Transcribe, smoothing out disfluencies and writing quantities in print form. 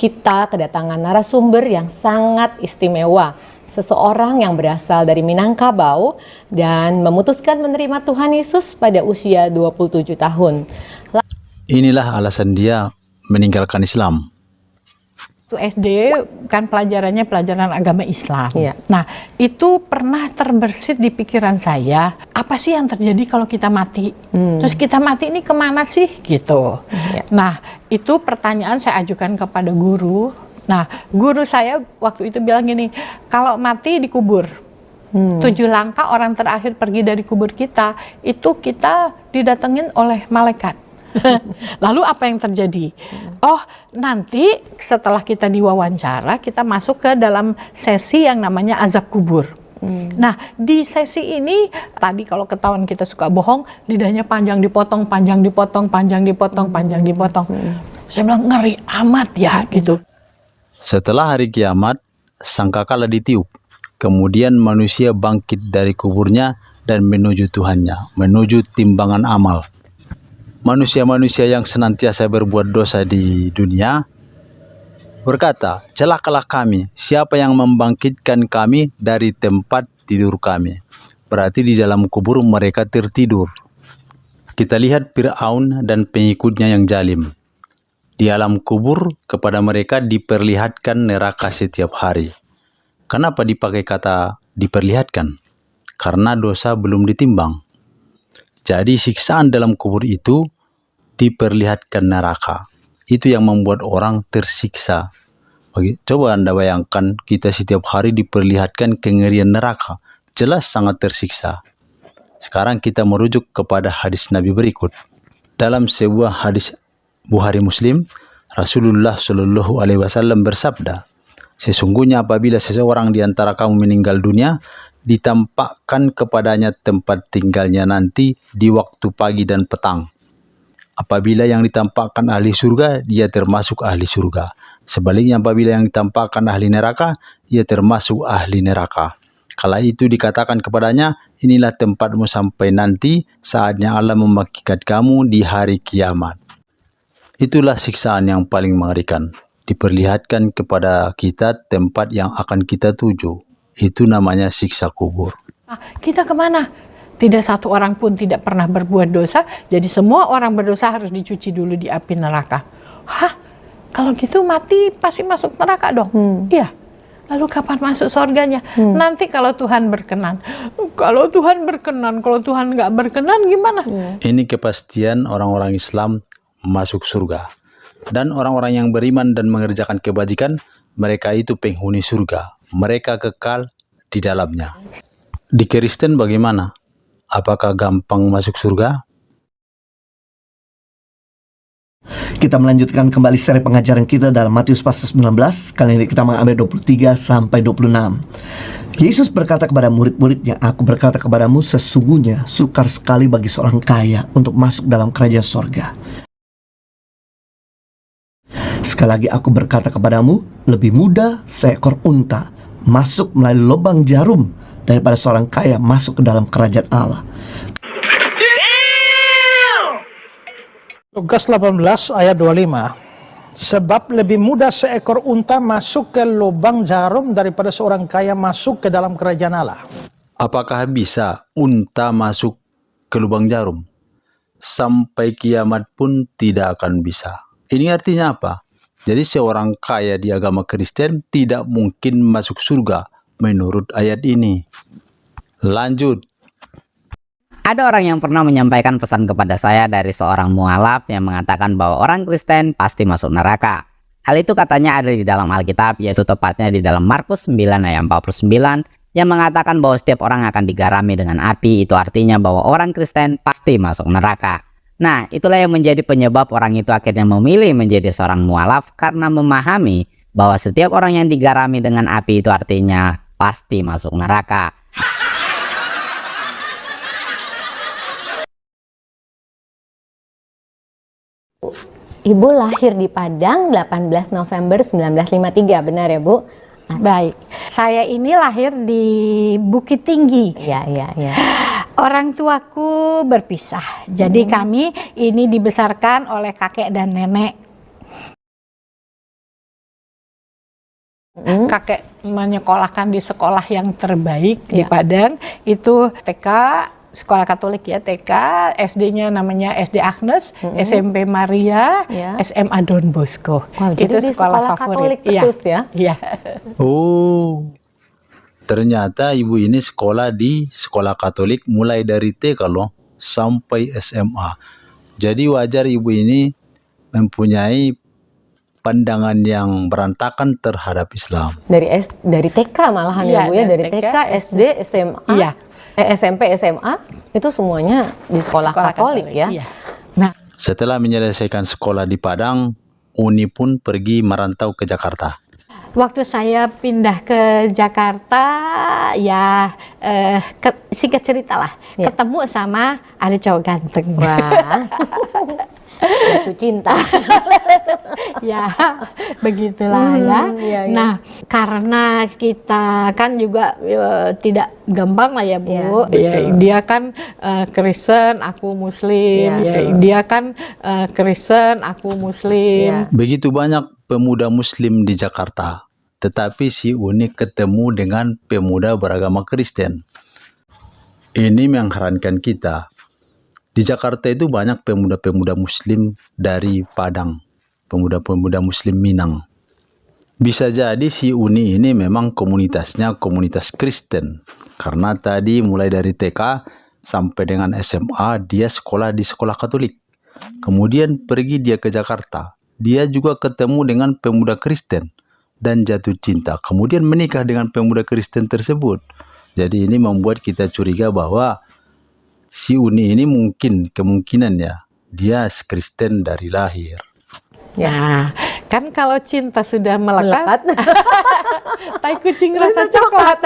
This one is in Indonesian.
kita kedatangan narasumber yang sangat istimewa. Seseorang yang berasal dari Minangkabau dan memutuskan menerima Tuhan Yesus pada usia 27 tahun. Inilah alasan dia meninggalkan Islam. Itu SD kan pelajarannya pelajaran agama Islam. Iya. Nah, itu pernah terbersit di pikiran saya, apa sih yang terjadi kalau kita mati? Terus kita mati ini kemana sih? Gitu. Iya. Nah, itu pertanyaan saya ajukan kepada guru. Nah, guru saya waktu itu bilang gini, kalau mati dikubur. 7 langkah orang terakhir pergi dari kubur kita, itu kita didatengin oleh malaikat. Lalu apa yang terjadi? Oh, nanti setelah kita diwawancara, kita masuk ke dalam sesi yang namanya azab kubur. Nah, di sesi ini tadi kalau ketahuan kita suka bohong, lidahnya panjang dipotong, panjang dipotong, panjang dipotong, panjang dipotong. Saya bilang ngeri amat ya gitu. Setelah hari kiamat, sangkakala ditiup. Kemudian manusia bangkit dari kuburnya dan menuju Tuhannya, menuju timbangan amal. Manusia-manusia yang senantiasa berbuat dosa di dunia berkata, celakalah kami, siapa yang membangkitkan kami dari tempat tidur kami. Berarti di dalam kubur mereka tertidur. Kita lihat Fir'aun dan pengikutnya yang zalim. Di alam kubur kepada mereka diperlihatkan neraka setiap hari. Kenapa dipakai kata diperlihatkan? Karena dosa belum ditimbang. Jadi siksaan dalam kubur itu diperlihatkan neraka. Itu yang membuat orang tersiksa. Coba Anda bayangkan kita setiap hari diperlihatkan kengerian neraka. Jelas sangat tersiksa. Sekarang kita merujuk kepada hadis Nabi berikut. Dalam sebuah hadis Bukhari Muslim, Rasulullah Shallallahu Alaihi Wasallam bersabda, sesungguhnya apabila seseorang di antara kamu meninggal dunia, ditampakkan kepadanya tempat tinggalnya nanti di waktu pagi dan petang. Apabila yang ditampakkan ahli surga, dia termasuk ahli surga. Sebaliknya apabila yang ditampakkan ahli neraka, ia termasuk ahli neraka. Kala itu dikatakan kepadanya, inilah tempatmu sampai nanti saatnya Allah membangkitkan kamu di hari kiamat. Itulah siksaan yang paling mengerikan. Diperlihatkan kepada kita tempat yang akan kita tuju. Itu namanya siksa kubur. Kita kemana? Tidak satu orang pun tidak pernah berbuat dosa, jadi semua orang berdosa harus dicuci dulu di api neraka. Hah? Kalau gitu mati pasti masuk neraka dong? Iya. Lalu kapan masuk surganya? Nanti kalau Tuhan berkenan. Kalau Tuhan berkenan, kalau Tuhan nggak berkenan gimana? Ini kepastian orang-orang Islam masuk surga. Dan orang-orang yang beriman dan mengerjakan kebajikan, mereka itu penghuni surga. Mereka kekal di dalamnya. Di Kristen bagaimana? Apakah gampang masuk surga? Kita melanjutkan kembali seri pengajaran kita dalam Matius pasal 19. Kali ini kita mengambil 23 sampai 26. Yesus berkata kepada murid-muridnya, aku berkata kepadamu, sesungguhnya sukar sekali bagi seorang kaya untuk masuk dalam kerajaan sorga. Sekali lagi aku berkata kepadamu, lebih mudah seekor unta masuk melalui lubang jarum daripada seorang kaya masuk ke dalam kerajaan Allah. Lukas 18 ayat 25. Sebab lebih mudah seekor unta masuk ke lubang jarum daripada seorang kaya masuk ke dalam kerajaan Allah. Apakah bisa unta masuk ke lubang jarum? Sampai kiamat pun tidak akan bisa. Ini artinya apa? Jadi seorang kaya di agama Kristen tidak mungkin masuk surga menurut ayat ini. Lanjut. Ada orang yang pernah menyampaikan pesan kepada saya dari seorang mualaf yang mengatakan bahwa orang Kristen pasti masuk neraka. Hal itu katanya ada di dalam Alkitab, yaitu tepatnya di dalam Markus 9 ayat 49 yang mengatakan bahwa setiap orang akan digarami dengan api. Itu artinya bahwa orang Kristen pasti masuk neraka. Nah, itulah yang menjadi penyebab orang itu akhirnya memilih menjadi seorang mualaf karena memahami bahwa setiap orang yang digarami dengan api itu artinya pasti masuk neraka. Ibu lahir di Padang 18 November 1953, benar ya Bu? Baik, saya ini lahir di Bukit Tinggi. Iya. Orang tuaku berpisah, jadi kami ini dibesarkan oleh kakek dan nenek. Kakek menyekolahkan di sekolah yang terbaik di Ya. Padang, itu TK, sekolah Katolik ya, TK, SD-nya namanya SD Agnes, SMP Maria, Ya. SMA Don Bosco. Wow, jadi di sekolah Katolik Iya. terus ya? Iya. Oh, ternyata ibu ini sekolah di sekolah Katolik mulai dari TK loh sampai SMA. Jadi wajar ibu ini mempunyai pandangan yang berantakan terhadap Islam. Dari TK malahan Iya, ya Bu ya, dari dari TK, TK, SD, SMA, Iya. SMP, SMA, itu semuanya di sekolah Katolik ya. Iya. Nah, Setelah menyelesaikan sekolah di Padang, Uni pun pergi merantau ke Jakarta. waktu saya pindah ke Jakarta, ya singkat cerita lah, Ya. ketemu sama ada cowok ganteng. Wah, jatuh cinta. Ya, begitulah ya. Iya, iya. Nah, karena kita kan juga tidak gampang lah ya Bu. Iya, Ya, dia kan Kristen, aku Muslim. Iya, Ya, betul. dia kan Kristen, aku Muslim. Iya. Begitu banyak pemuda Muslim di Jakarta, tetapi si Uni ketemu dengan pemuda beragama Kristen. Ini mengherankan kita. Di Jakarta itu banyak pemuda-pemuda Muslim dari Padang, pemuda-pemuda Muslim Minang. Bisa jadi si Uni ini memang komunitasnya komunitas Kristen, karena tadi mulai dari TK sampai dengan SMA dia sekolah di sekolah Katolik. Kemudian pergi dia ke Jakarta. Dia juga ketemu dengan pemuda Kristen dan jatuh cinta. Kemudian menikah dengan pemuda Kristen tersebut. Jadi ini membuat kita curiga bahwa si Uni ini kemungkinan ya dia Kristen dari lahir. Ya, kan kalau cinta sudah melekat, Melekat. tai kucing rasa coklat.